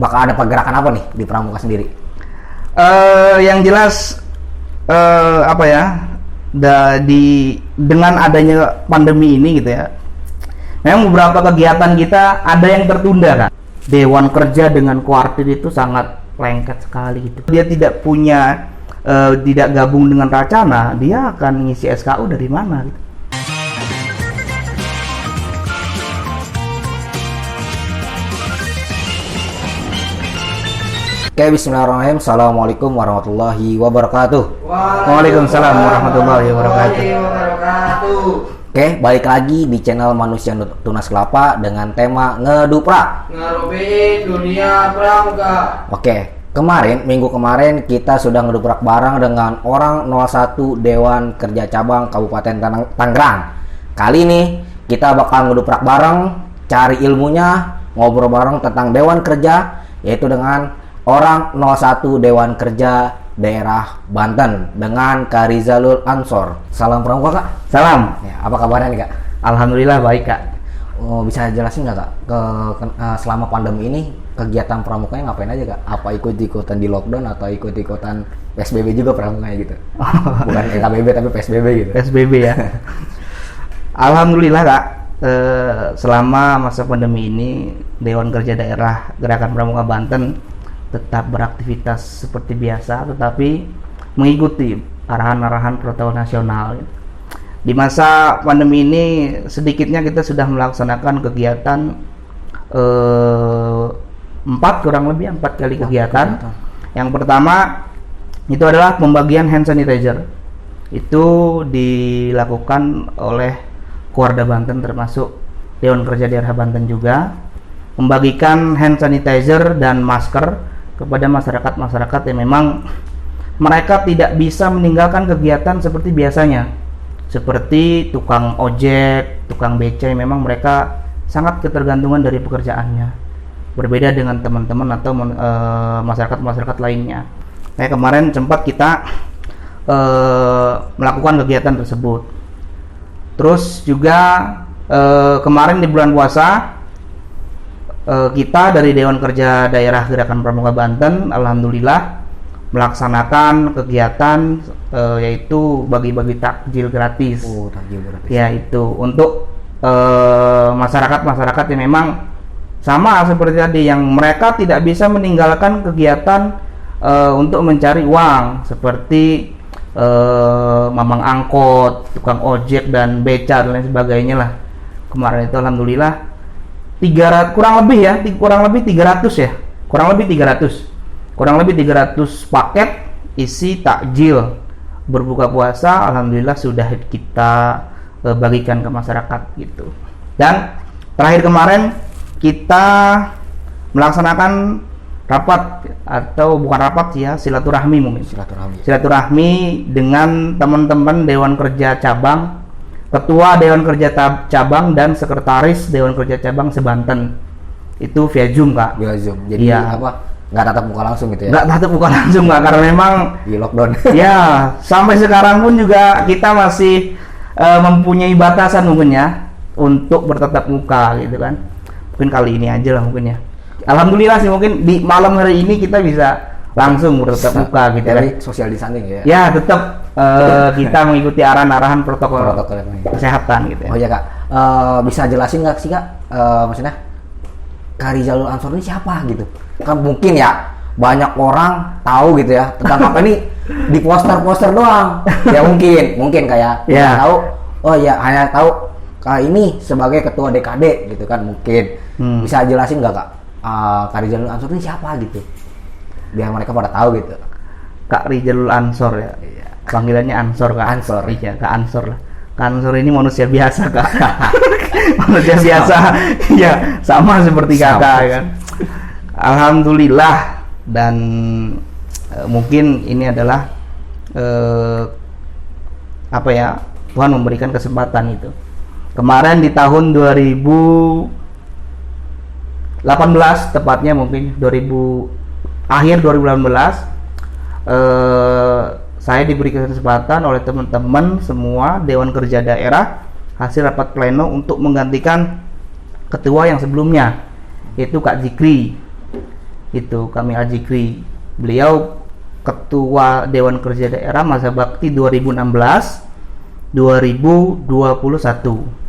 bakal ada pergerakan apa nih di Pramuka sendiri? Yang jelas apa ya, dengan adanya pandemi ini gitu ya, memang beberapa kegiatan kita ada yang tertunda kan. Dewan Kerja dengan Kuartir itu sangat lengket sekali gitu. Dia tidak punya tidak gabung dengan Racana, dia akan ngisi SKU dari mana gitu. Oke, bismillahirrahmanirrahim. Assalamualaikum warahmatullahi wabarakatuh. Waalaikumsalam warahmatullahi wabarakatuh. Oke, balik lagi di channel Manusia Tunas Kelapa dengan tema ngeduprak. Ngerupiin dunia pramuka. Oke, minggu kemarin kita sudah ngeduprak bareng dengan orang 01 Dewan Kerja Cabang Kabupaten Tangerang. Kali ini kita bakal ngeduprak bareng, cari ilmunya, ngobrol bareng tentang Dewan Kerja, yaitu dengan orang 01 Dewan Kerja Daerah Banten dengan Kak Rizalul Ansor. Salam Pramuka, Kak. Salam. Ya, apa kabarnya nih, Kak? Alhamdulillah baik, Kak. Bisa jelasin nggak, Kak, selama pandemi ini kegiatan pramukanya ngapain aja, Kak? Apa ikut-ikutan di lockdown atau ikut-ikutan PSBB juga pramukanya gitu? Bukan KBB tapi PSBB gitu. PSBB ya. Alhamdulillah, Kak. Selama masa pandemi ini Dewan Kerja Daerah Gerakan Pramuka Banten tetap beraktivitas seperti biasa, tetapi mengikuti arahan-arahan protokol nasional. Di masa pandemi ini sedikitnya kita sudah melaksanakan kegiatan 4 kali kegiatan. Yang pertama itu adalah pembagian hand sanitizer. Itu dilakukan oleh Kuarda Banten termasuk Dewan Kerja Daerah Banten juga, membagikan hand sanitizer dan masker kepada masyarakat yang memang mereka tidak bisa meninggalkan kegiatan seperti biasanya, seperti tukang ojek, tukang beca, yang memang mereka sangat ketergantungan dari pekerjaannya, berbeda dengan teman-teman atau masyarakat lainnya. Kayak kemarin sempat kita melakukan kegiatan tersebut. Terus juga kemarin di bulan puasa, kita dari Dewan Kerja Daerah Gerakan Pramuka Banten alhamdulillah melaksanakan kegiatan yaitu bagi-bagi takjil gratis. Takjil gratis. Ya, itu untuk masyarakat yang memang sama seperti tadi, yang mereka tidak bisa meninggalkan kegiatan untuk mencari uang, seperti mamang angkot, tukang ojek dan beca dan lain sebagainya lah. Kemarin itu alhamdulillah kurang lebih 300 paket isi takjil berbuka puasa alhamdulillah sudah kita bagikan ke masyarakat gitu. Dan terakhir kemarin kita melaksanakan rapat, atau bukan rapat sih ya, silaturahmi dengan teman-teman Dewan Kerja Cabang, Ketua Dewan Kerja Cabang dan Sekretaris Dewan Kerja Cabang sebanten. Itu via Zoom, Kak. Via Zoom. Jadi ya, nggak tatap muka langsung gitu ya? Nggak tatap muka langsung, Kak, karena memang di lockdown. Ya, sampai sekarang pun juga kita masih mempunyai batasan mungkin ya untuk bertatap muka gitu kan. Mungkin kali ini aja lah mungkin ya. Alhamdulillah sih, mungkin di malam hari ini kita bisa langsung bertatap muka gitu kan. Social distancing ya? Ya, tetap kita mengikuti arahan-arahan protokol kesehatan gitu ya. Oh iya, Kak, bisa jelasin nggak sih, Kak, maksudnya Kak Rizalul Ansor ini siapa gitu? Kan mungkin ya banyak orang tahu gitu ya tentang apa ini di poster-poster doang. Ya mungkin kayak tahu, oh ya hanya tahu Kak ini sebagai ketua DKD gitu kan mungkin. Bisa jelasin nggak, Kak, Kak Rizalul Ansor ini siapa gitu? Biar mereka pada tahu gitu. Kak Rizalul Ansor ya. Panggilannya Ansor, Kak. Ansor. Iya, Kak Ansor lah. Kak Ansor ini manusia biasa, Kak. Manusia biasa. Ya, sama seperti Kakak kan. Alhamdulillah, dan mungkin ini adalah apa ya, Tuhan memberikan kesempatan itu. Kemarin di tahun 2018 tepatnya, mungkin akhir 2018, saya diberi kesempatan oleh teman-teman semua Dewan Kerja Daerah hasil rapat pleno untuk menggantikan ketua yang sebelumnya, yaitu Kak Zikri. itu kami Ajikri. Beliau Ketua Dewan Kerja Daerah masa bakti 2016-2021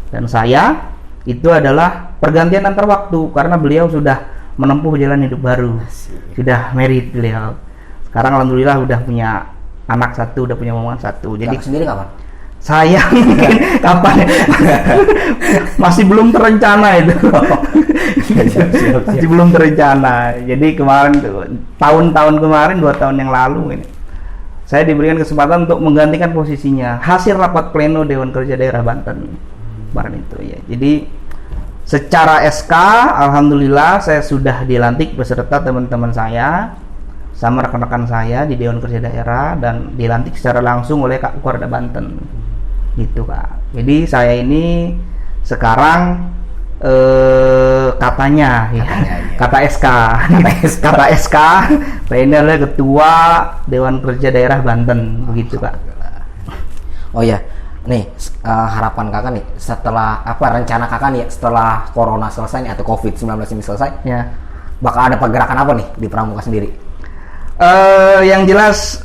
dan saya itu adalah pergantian antar waktu karena beliau sudah menempuh jalan hidup baru. Sudah married beliau. Sekarang alhamdulillah udah punya anak satu, udah punya momongan satu. Jadi sendiri kapan? saya mungkin kapan masih belum terencana itu. Masih belum terencana. Jadi kemarin tahun-tahun kemarin 2 tahun yang lalu ini saya diberikan kesempatan untuk menggantikan posisinya hasil rapat pleno Dewan Kerja Daerah Banten kemarin itu ya. Jadi secara SK alhamdulillah saya sudah dilantik beserta teman-teman saya sama rekan-rekan saya di Dewan Kerja Daerah dan dilantik secara langsung oleh Kak Korda Banten gitu Kak. Jadi saya ini sekarang katanya ya, kata SK kata SK saya ini adalah Ketua Dewan Kerja Daerah Banten begitu Kak. Oh ya, nih harapan kakak nih setelah rencana kakak nih setelah corona selesai nih, atau COVID-19 ini selesai Ya. bakal ada pergerakan apa nih di Pramuka sendiri? Yang jelas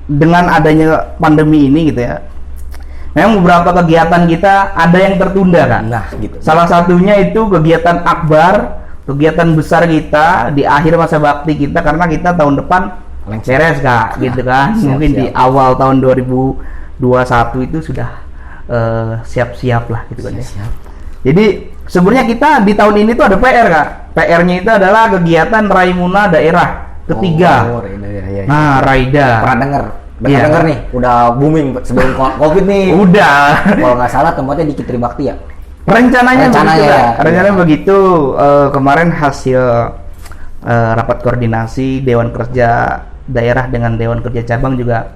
dengan adanya pandemi ini gitu ya, memang beberapa kegiatan kita ada yang tertunda kan. Nah, gitu. Salah satunya itu kegiatan akbar, kegiatan besar kita di akhir masa bakti kita karena kita tahun depan beres Kak, gitu kan. Mungkin di awal tahun 2021 itu sudah siap-siap lah gitu kan ya. Jadi sebenarnya kita di tahun ini tuh ada PR Kak. PR-nya itu adalah kegiatan Raimuna Daerah ketiga. Ya. Nah, Raida. Pernah denger Iya. denger nih, udah booming sebelum COVID nih. Udah. Kalau nggak salah tempatnya di Kitri Bakti ya. Rencananya begitu, ya. Kak. Rencananya begitu. Kemarin hasil rapat koordinasi Dewan Kerja Daerah dengan Dewan Kerja Cabang juga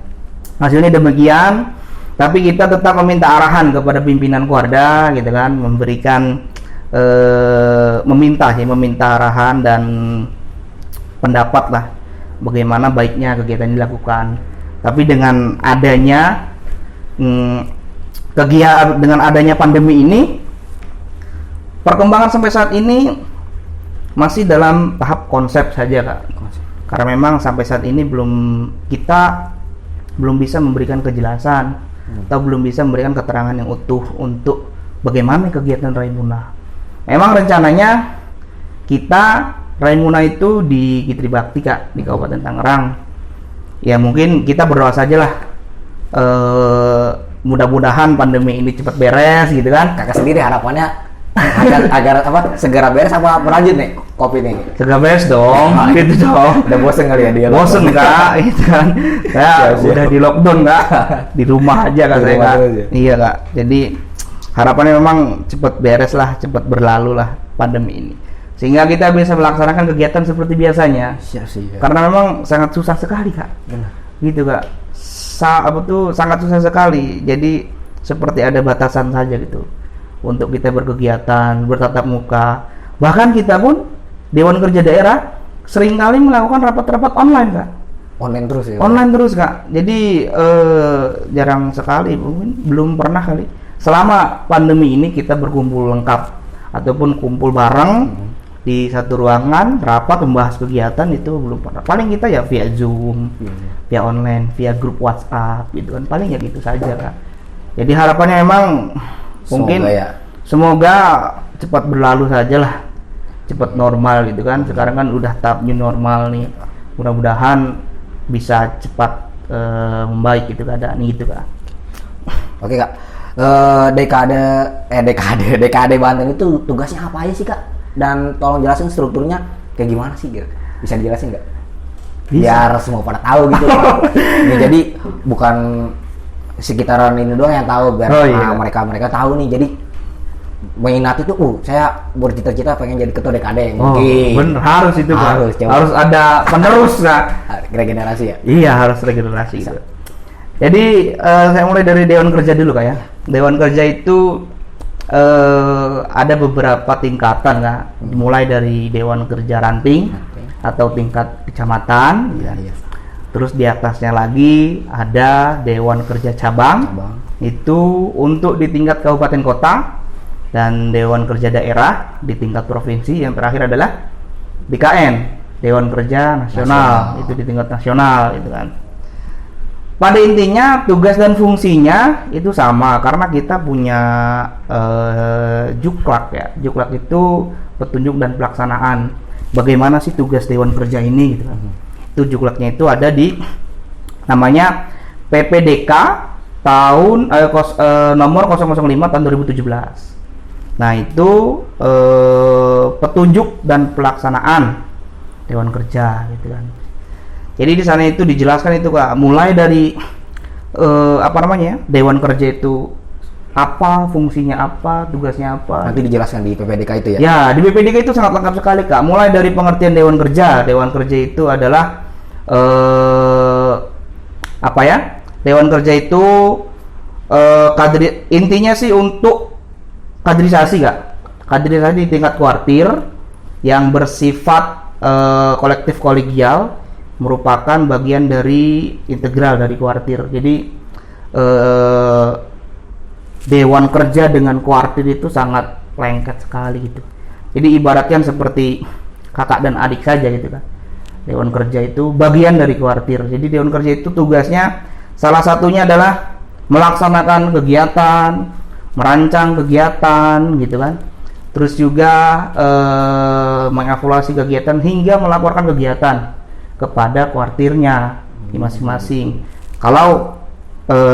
hasilnya demikian. Tapi kita tetap meminta arahan kepada pimpinan Kuarda, gitu kan, memberikan meminta arahan dan pendapat lah bagaimana baiknya kegiatan dilakukan. Tapi dengan adanya dengan adanya pandemi ini, perkembangan sampai saat ini masih dalam tahap konsep saja Kak. Karena memang sampai saat ini kita belum bisa memberikan kejelasan atau belum bisa memberikan keterangan yang utuh untuk bagaimana kegiatan Raimuna. Memang rencananya kita Raimuna itu di Kitri Bakti Kak, di Kabupaten Tangerang. Ya mungkin kita berdoa saja lah, mudah-mudahan pandemi ini cepat beres gitu kan. Kakak sendiri harapannya agar segera beres apa berlanjut nih COVID ini? Segera beres dong, gitu dong. Udah bosen kali ya dia? Bosen Kak, gitu kan. Saya udah di lockdown Kak, di rumah aja Kak saya Kak. Iya Kak. Jadi harapannya memang cepat beres lah, cepat berlalu lah pandemi ini, sehingga kita bisa melaksanakan kegiatan seperti biasanya. Karena memang sangat susah sekali Kak. Gitu Kak. Sangat susah sekali. Jadi seperti ada batasan saja gitu untuk kita berkegiatan, bertatap muka. Bahkan kita pun Dewan Kerja Daerah seringkali melakukan rapat-rapat online Kak. Online terus ya? Online terus Kak. Jadi jarang sekali, mungkin belum pernah kali selama pandemi ini kita berkumpul lengkap ataupun kumpul bareng di satu ruangan rapat membahas kegiatan, itu belum pernah. Paling kita ya via Zoom, via online, via grup WhatsApp gitu kan. Paling ya gitu saja Kak. Jadi harapannya memang mungkin semoga cepat berlalu saja lah, cepat normal gitu kan. Sekarang kan udah tahap new normal nih, mudah-mudahan bisa cepat membaik gitu keadaan gitu Kak. Oke Kak, dekade Banten itu tugasnya apa aja sih Kak? Dan tolong jelasin strukturnya kayak gimana sih gitu. Bisa dijelasin nggak? Biar semua pada tahu gitu Kak. Ya, jadi bukan sekitaran ini doang yang tahu, biar mereka tahu nih. Jadi minat itu saya bercita-cita pengen jadi ketua DKD mungkin. Bener, harus itu Kak. Harus ada penerus Kak. Regenerasi ya? Iya, harus regenerasi gitu. Jadi saya mulai dari Dewan Kerja dulu Kak ya. Dewan Kerja itu ada beberapa tingkatan Kak. Mulai dari Dewan Kerja Ranting atau tingkat kecamatan. Terus di atasnya lagi ada Dewan Kerja Cabang. Itu untuk di tingkat kabupaten kota. dan Dewan Kerja Daerah di tingkat provinsi. Yang terakhir adalah DKN, Dewan Kerja Nasional, itu di tingkat nasional gitu kan. Pada intinya tugas dan fungsinya itu sama karena kita punya juklak ya. Juklak itu petunjuk dan pelaksanaan. Bagaimana sih tugas Dewan Kerja ini gitu kan. Itu juklaknya itu ada di namanya PPDK tahun nomor 005 tahun 2017. Nah, itu petunjuk dan pelaksanaan Dewan Kerja gitu kan. Jadi di sana itu dijelaskan itu Kak, mulai dari Dewan Kerja itu apa, fungsinya apa, tugasnya apa. Nanti dijelaskan di PPDK itu ya. Ya, di PPDK itu sangat lengkap sekali Kak. Mulai dari pengertian Dewan Kerja. Dewan Kerja itu adalah Dewan Kerja itu intinya sih untuk kaderisasi Kak. Kaderisasi di tingkat kuartir yang bersifat kolektif kolegial, merupakan bagian dari integral dari kuartir. Jadi Dewan Kerja dengan kuartir itu sangat lengket sekali gitu. Jadi ibaratkan seperti kakak dan adik saja gitu kan. Dewan Kerja itu bagian dari kuartir. Jadi Dewan Kerja itu tugasnya salah satunya adalah melaksanakan kegiatan, merancang kegiatan gitu kan. Terus juga mengevaluasi kegiatan hingga melaporkan kegiatan kepada kuartirnya di masing-masing. Kalau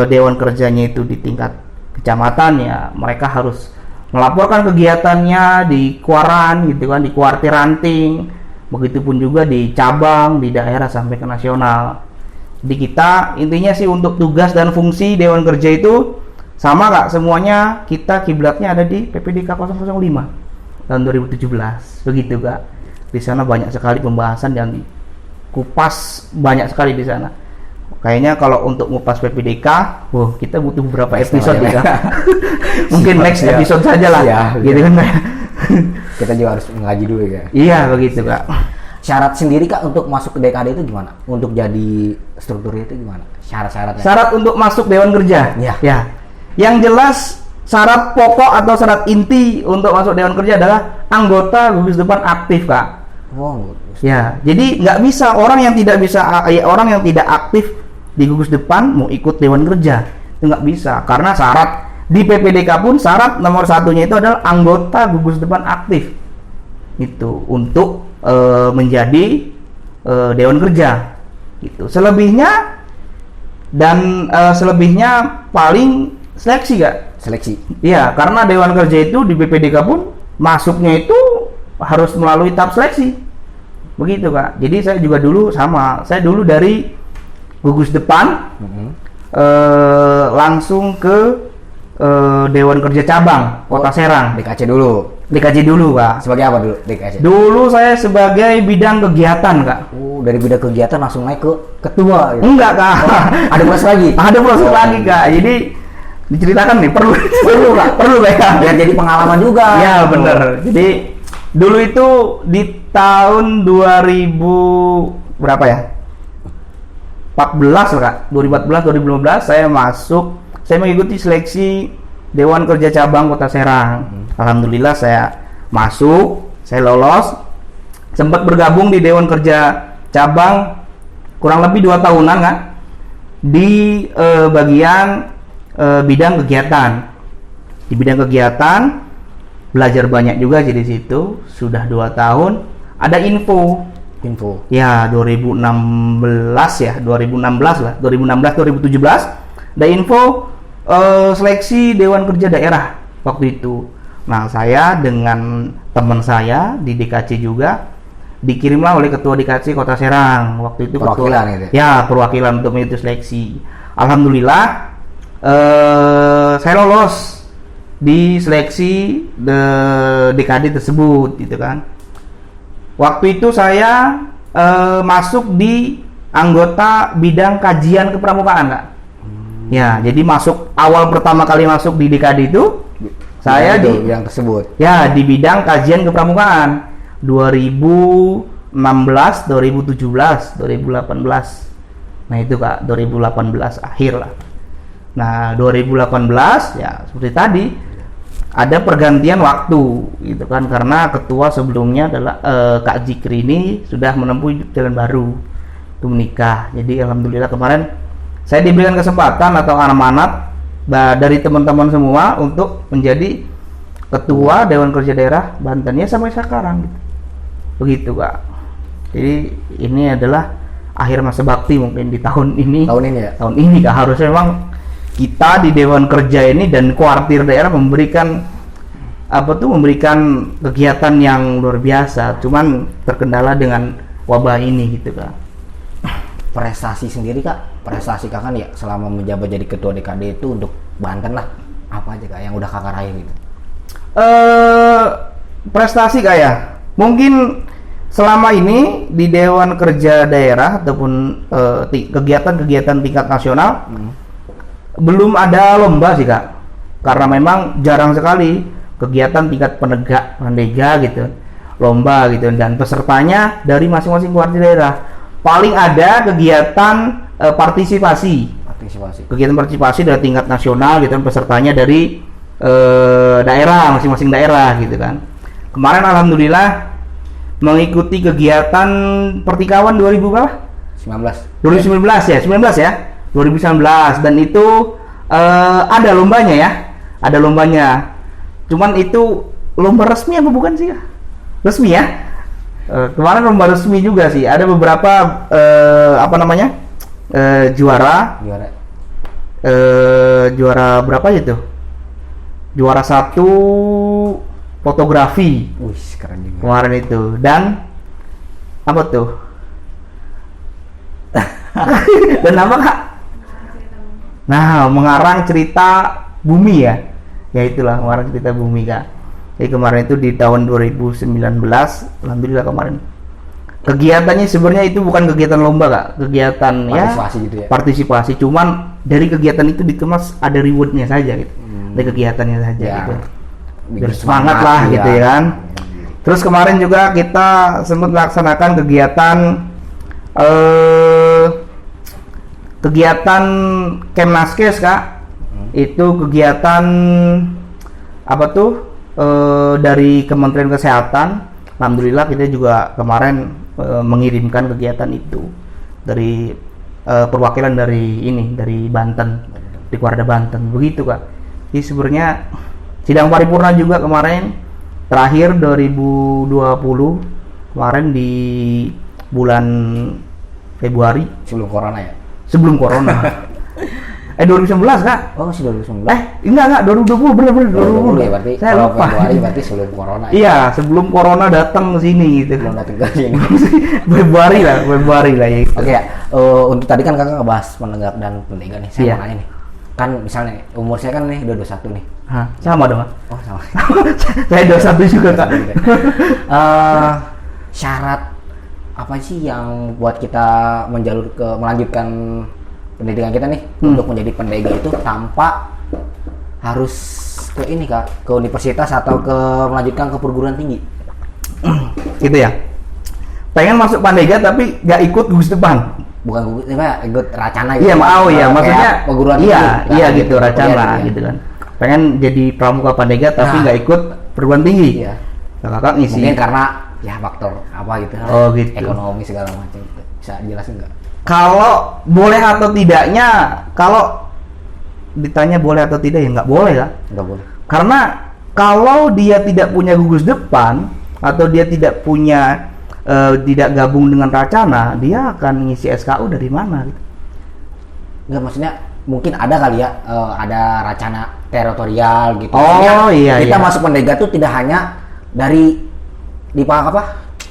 Dewan Kerjanya itu di tingkat kecamatan ya mereka harus melaporkan kegiatannya di kuaran gitu kan, di kuartir ranting. Begitupun juga di cabang, di daerah sampai ke nasional. Jadi kita intinya sih untuk tugas dan fungsi Dewan Kerja itu sama Kak, semuanya kita kiblatnya ada di PPDK 005 tahun 2017. Begitu Kak. Di sana banyak sekali pembahasan dan kupas banyak sekali di sana. Kayaknya kalau untuk ngupas PPDK, kita butuh beberapa episode ya. Mungkin next episode saja lah. Ya, gitu kan. Kita juga harus mengaji dulu ya. Iya, begitu Kak. Syarat sendiri Kak untuk masuk ke DKD itu gimana? Untuk jadi strukturnya itu gimana? Syarat-syaratnya? Syarat untuk masuk Dewan Kerja? Ya. Yang jelas syarat pokok atau syarat inti untuk masuk Dewan Kerja adalah anggota gugus depan aktif Kak. Oh, ya, jadi nggak bisa orang yang tidak aktif di gugus depan mau ikut Dewan Kerja itu nggak bisa, karena syarat di PPDK pun syarat nomor satunya itu adalah anggota gugus depan aktif itu untuk menjadi Dewan Kerja gitu. Selebihnya paling seleksi Kak. Seleksi. Iya, karena Dewan Kerja itu di PPDK pun masuknya itu harus melalui tahap seleksi. Begitu Kak. Jadi saya juga dulu sama. Saya dulu dari gugus depan langsung ke Dewan Kerja Cabang Kota Serang. DKC dulu. DKC dulu Kak. Sebagai apa dulu DKC? Dulu saya sebagai bidang kegiatan Kak. Dari bidang kegiatan langsung naik ke ketua gitu. Enggak Kak. Ada proses lagi. Ada proses lagi Kak. Jadi diceritakan nih perlu Kak. Perlu Kak. Biar jadi pengalaman juga. Ya benar. Jadi dulu itu di tahun 2000 berapa ya? 14 Kak. 2014 2015 saya mengikuti seleksi Dewan Kerja Cabang Kota Serang. Alhamdulillah saya masuk, saya lolos. Sempat bergabung di Dewan Kerja Cabang kurang lebih 2 tahunan Kak. Di bagian bidang kegiatan. Di bidang kegiatan belajar banyak juga di situ. Sudah 2 tahun. Ada info. Ya 2016 ya, 2016 lah, 2016 2017 ada info seleksi Dewan Kerja Daerah waktu itu. Nah, saya dengan teman saya di DKC juga dikirimlah oleh ketua DKC Kota Serang waktu itu, perwakilan ketua, itu. Ya, perwakilan untuk mengikuti seleksi. Alhamdulillah saya lolos di seleksi DKD tersebut gitu kan. Waktu itu saya masuk di anggota bidang kajian kepramukaan Kak. Ya, jadi awal pertama kali masuk di DKD itu saya di bidang tersebut. Ya, di bidang kajian kepramukaan 2016, 2017, 2018. Nah, itu Kak, 2018 akhir lah. Nah, 2018 ya seperti tadi ada pergantian waktu gitu kan, karena ketua sebelumnya adalah Kak Zikri ini sudah menempuh jalan baru itu menikah. Jadi alhamdulillah kemarin saya diberikan kesempatan atau amanat dari teman-teman semua untuk menjadi ketua Dewan Kerja Daerah Banten ya sampai sekarang gitu. Begitu Kak. Jadi ini adalah akhir masa bakti mungkin di tahun ini. Tahun ini ya. Tahun ini Kak, harusnya memang kita di Dewan Kerja ini dan kuartir daerah memberikan memberikan kegiatan yang luar biasa. Cuman terkendala dengan wabah ini gitu Kak. Prestasi sendiri Kak, prestasi Kakak ya selama menjabat jadi ketua DKD itu untuk Banten lah, apa aja Kak yang udah Kakak raih gitu? Prestasi Kak ya, mungkin selama ini di Dewan Kerja Daerah ataupun kegiatan-kegiatan tingkat nasional belum ada lomba sih Kak, karena memang jarang sekali kegiatan tingkat pandega gitu, lomba gitu, dan pesertanya dari masing-masing kuartir daerah. Paling ada kegiatan partisipasi, kegiatan partisipasi dari tingkat nasional gitu, pesertanya dari daerah, masing-masing daerah gitu kan. Kemarin alhamdulillah mengikuti kegiatan pertikawan 2019 ya 2019 dan itu ada lombanya ya, ada lombanya. Cuman itu lomba resmi apa bukan sih ya? Resmi ya. Kemarin lomba resmi juga sih, ada beberapa juara berapa itu? Juara 1 fotografi. Wih, keren juga. Kemarin itu, dan apa tuh? Dan apa Kak? Nah, mengarang cerita bumi ya. Ya itulah, mengarang cerita bumi Kak. Jadi kemarin itu di tahun 2019, alhamdulillah kemarin. Kegiatannya sebenarnya itu bukan kegiatan lomba Kak, kegiatan partisipasi gitu ya. Partisipasi, cuman dari kegiatan itu dikemas ada rewardnya saja gitu. Dari kegiatannya saja ya, gitu. Biar semangat lah ya. Gitu ya kan. Terus kemarin juga kita sempat melaksanakan kegiatan Kemnaskes Kak. Itu kegiatan dari Kementerian Kesehatan. Alhamdulillah kita juga kemarin mengirimkan kegiatan itu dari perwakilan dari Banten, di Kuarda Banten, begitu Kak. Jadi sebenarnya sidang paripurna juga kemarin terakhir 2020 kemarin di bulan Februari sebelum corona ya. 2019 Kak. Oh, masih 2019. Enggak 2020 bener 2020 ya berarti. Saya lupa. Februari berarti sebelum corona. Ya? Iya, sebelum corona datang ke sini gitu. Belum datang ke sini. Februari lah ya. Gitu. Oke ya. Untuk tadi kan Kakak ngebahas penegak dan pendega nih. Saya mau nanya nih. Kan misalnya umur saya kan nih udah 21 nih. Hah, sama dong. Oh, sama. Saya 21 juga Kak. Syarat apa sih yang buat kita melanjutkan pendidikan kita nih untuk menjadi pendega itu tanpa harus ke ini Kak, ke universitas atau melanjutkan ke perguruan tinggi? Gitu ya. Pengen masuk pandega tapi nggak ikut gugus depan. Bukan ikut racana gitu. Iya, maksudnya perguruan tinggi. Iya gitu, racana racana gitu kan. Pengen jadi pramuka pandega tapi nggak ikut perguruan tinggi. Iya. Kakak ngisi. Mungkin karena ya faktor apa gitu. Oh gitu. Ekonomi segala macam. Bisa jelasin nggak? Kalau boleh atau tidaknya, kalau ditanya boleh atau tidak ya nggak boleh Kak. Nggak boleh. Karena kalau dia tidak punya gugus depan atau dia tidak punya tidak gabung dengan racana, dia akan ngisi SKU dari mana gitu. Nggak, maksudnya mungkin ada kali ya, ada racana teritorial gitu. Oh iya. Kita masuk pendega tuh tidak hanya dari di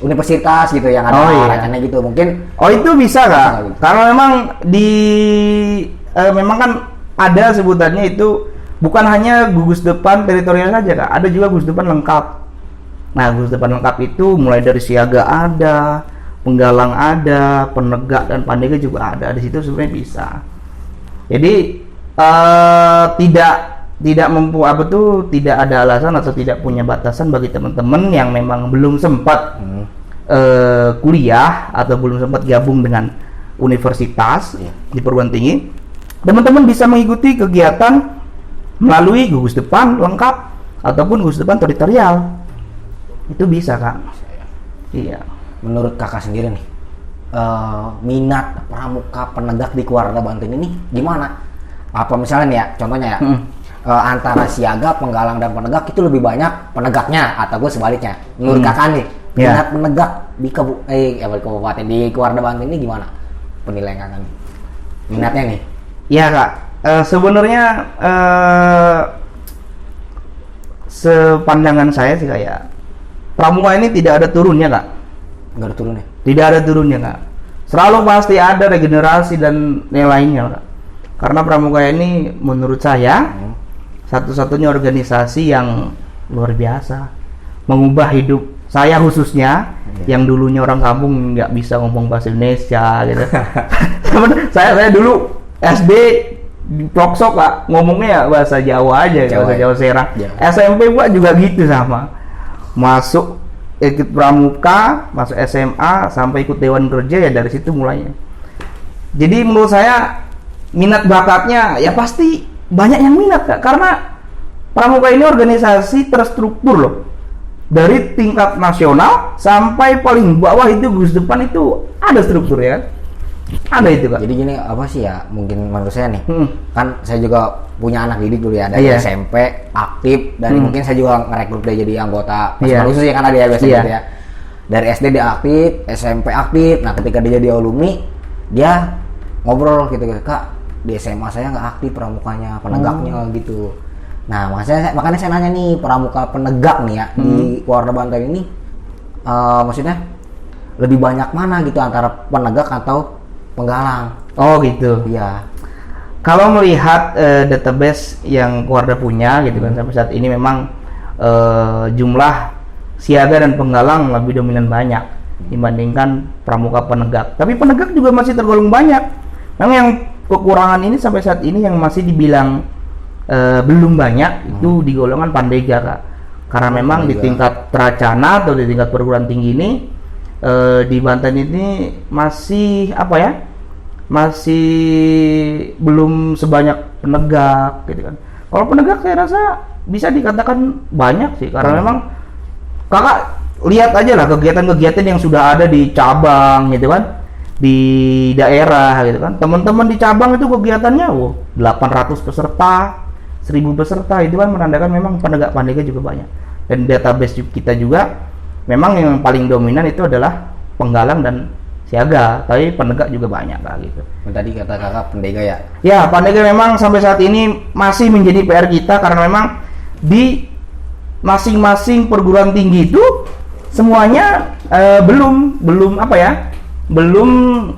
universitas gitu yang ada racana gitu, mungkin. Oh itu bisa Kak. Gitu. Karena memang memang kan ada sebutannya itu bukan hanya gugus depan teritorial saja Kak, ada juga gugus depan lengkap. Nah, gugus depan lengkap itu mulai dari siaga ada, penggalang ada, penegak dan pandega juga ada. Di situ sebenarnya bisa. Jadi tidak ada alasan atau tidak punya batasan bagi teman-teman yang memang belum sempat kuliah atau belum sempat gabung dengan universitas di perguruan tinggi. Teman-teman bisa mengikuti kegiatan melalui gugus depan lengkap ataupun Gus Depan teritorial. Itu bisa, Kak. Iya. Menurut kakak sendiri nih, minat pramuka penegak di keluarga Banten ini gimana? Apa misalnya nih ya, contohnya ya, antara siaga, penggalang dan penegak itu lebih banyak penegaknya atau gue sebaliknya? Menurut kakak nih, minat penegak di kabupaten di keluarga Banten ini gimana? Penilaian kakak nih, minatnya nih? Iya, Kak. Sebenarnya sepandangan saya sih kayak pramuka ini tidak ada turunnya, Kak. Nggak ada turunnya? Tidak ada turunnya, Kak. Selalu pasti ada regenerasi dan yang lainnya, Kak. Karena pramuka ini menurut saya satu-satunya organisasi yang luar biasa, mengubah hidup saya khususnya yang dulunya orang kampung nggak bisa ngomong bahasa Indonesia gitu. saya dulu SD di Ploksok, Kak, ngomongnya bahasa Jawa aja, bahasa Jawa Serang. SMP gua juga gitu sama. Masuk ikut pramuka, masuk SMA sampai ikut dewan kerja, ya dari situ mulainya. Jadi menurut saya minat bakatnya ya pasti banyak yang minat, Kak, karena pramuka ini organisasi terstruktur loh. Dari tingkat nasional sampai paling bawah itu Gus Depan itu ada struktur ya kan? Ada itu, Kak. Jadi gini, apa sih ya, mungkin menurut saya nih, kan saya juga punya anak didik dulu ya, dari SMP aktif, dari mungkin saya juga ngerekrut dia jadi anggota pasukan khusus ya kan, ada ya biasanya gitu ya. Dari SD dia aktif, SMP aktif, nah ketika dia jadi alumni, dia ngobrol gitu, Kak, di SMA saya nggak aktif pramukanya, penegaknya gitu. Nah makanya saya nanya nih, pramuka penegak nih ya di keluarga Banten ini, maksudnya lebih banyak mana gitu antara penegak atau penggalang? Oh gitu. Iya. Kalau melihat database yang keluarga punya gitu kan, sampai saat ini memang jumlah siaga dan penggalang lebih dominan banyak dibandingkan pramuka penegak. Tapi penegak juga masih tergolong banyak. Memang yang kekurangan ini sampai saat ini yang masih dibilang belum banyak itu di golongan pandega, Kak. Karena memang di tingkat Tracana atau di tingkat perguruan tinggi ini di Banten ini masih apa ya? Masih belum sebanyak penegak gitu kan. Kalau penegak saya rasa bisa dikatakan banyak sih, karena memang Kakak lihat aja lah kegiatan-kegiatan yang sudah ada di cabang gitu kan, di daerah gitu kan. Teman-teman di cabang itu kegiatannya 800 peserta, 1000 peserta, itu kan menandakan memang penegak pandega juga banyak. Dan database kita juga memang yang paling dominan itu adalah penggalang dan siaga, tapi penegak juga banyak, Kak, gitu. Tadi kata kakak pendega ya? Ya, pandega memang sampai saat ini masih menjadi PR kita, karena memang di masing-masing perguruan tinggi itu semuanya belum apa ya? Belum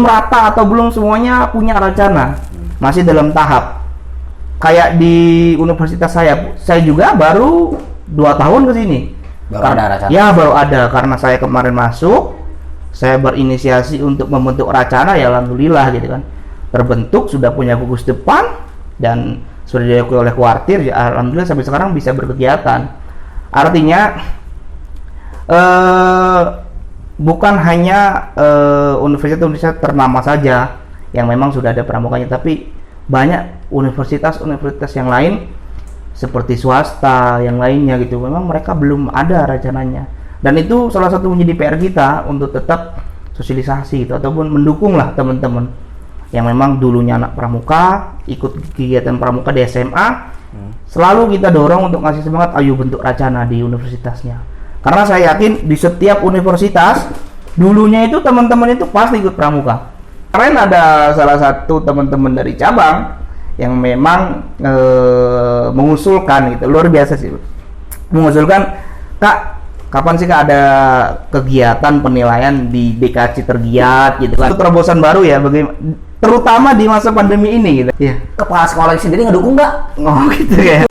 rata atau belum semuanya punya rencana. Masih dalam tahap. Kayak di universitas saya juga baru 2 tahun ke sini. Baru ada rencana? Ya, baru ada, karena saya kemarin masuk, saya berinisiasi untuk membentuk Racana, ya alhamdulillah gitu kan. Terbentuk, sudah punya gugus depan dan sudah diakui oleh kuartir, ya alhamdulillah sampai sekarang bisa berkegiatan. Artinya bukan hanya universitas ternama saja yang memang sudah ada pramukanya, tapi banyak universitas-universitas yang lain seperti swasta yang lainnya gitu, memang mereka belum ada rencananya. Dan itu salah satu menjadi PR kita untuk tetap sosialisasi gitu, ataupun mendukung lah teman-teman yang memang dulunya anak pramuka, ikut kegiatan pramuka di SMA. Selalu kita dorong untuk ngasih semangat, ayo bentuk Racana di universitasnya. Karena saya yakin di setiap universitas dulunya itu teman-teman itu pasti ikut pramuka. Kemarin ada salah satu teman-teman dari cabang yang memang mengusulkan gitu, luar biasa sih, mengusulkan, Kak, kapan sih, Kak, ada kegiatan penilaian di DKC Tergiat gitu kan? Itu terobosan baru ya, terutama di masa pandemi ini gitu. Iya. Kepala sekolah sendiri ngedukung nggak? Oh gitu ya.